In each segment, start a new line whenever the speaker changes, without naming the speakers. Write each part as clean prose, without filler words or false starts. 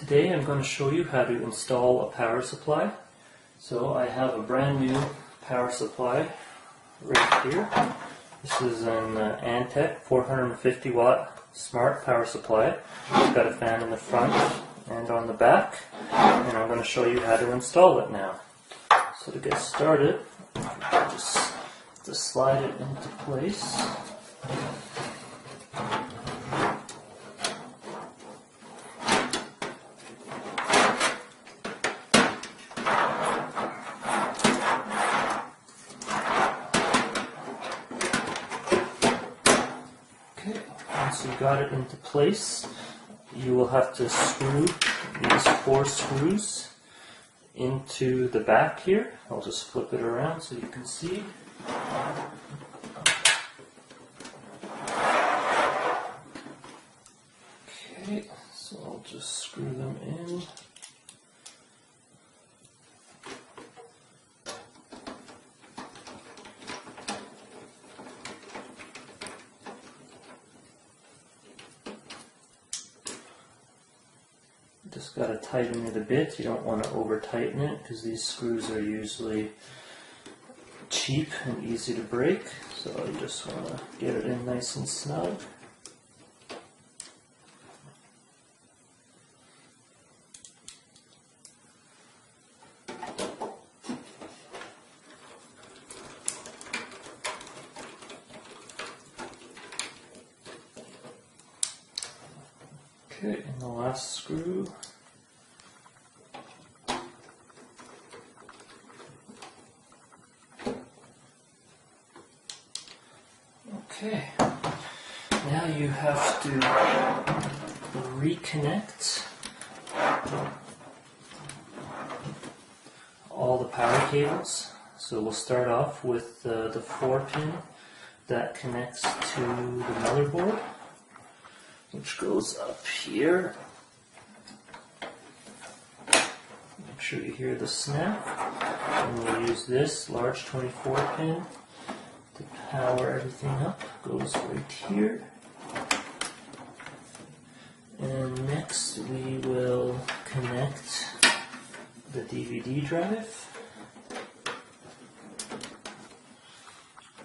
Today I'm going to show you how to install a power supply. So I have a brand new power supply right here. This is an Antec 450 watt smart power supply. It's got a fan in the front and on the back, and I'm going to show you how to install it now. So to get started, just slide it into place. Okay, once you've got it into place, you will have to screw these 4 screws into the back here. I'll just flip it around so you can see. Okay, so I'll just screw them in. Just got to tighten it a bit. You don't want to over tighten it because these screws are usually cheap and easy to break. So you just want to get it in nice and snug. Okay, and the last screw. Okay, now you have to reconnect all the power cables. So we'll start off with the 4-pin that connects to the motherboard, which goes up here. Make sure you hear the snap. And we'll use this large 24-pin to power everything up. Goes right here. And next we will connect the DVD drive.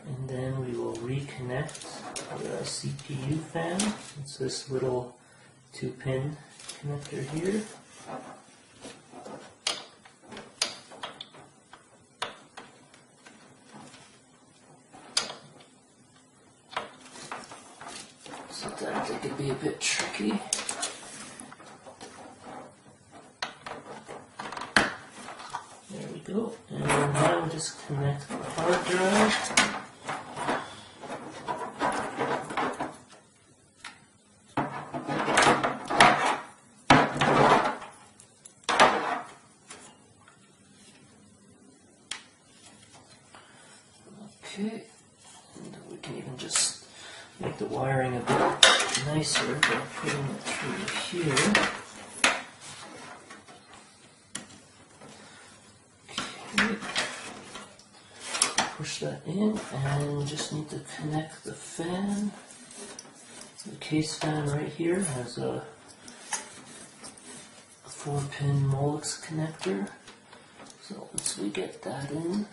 And then we will reconnect the CPU fan. It's this little 2-pin connector here. Sometimes it can be a bit tricky. There we go. And now we just connect the hard drive. Okay, and we can even just make the wiring a bit nicer by putting it through here. Okay, push that in, and just need to connect the fan. The case fan right here has a 4-pin Molex connector. So once we get that in,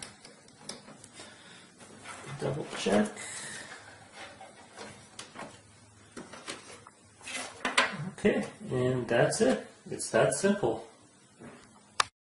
double check. Okay, and that's it. It's that simple.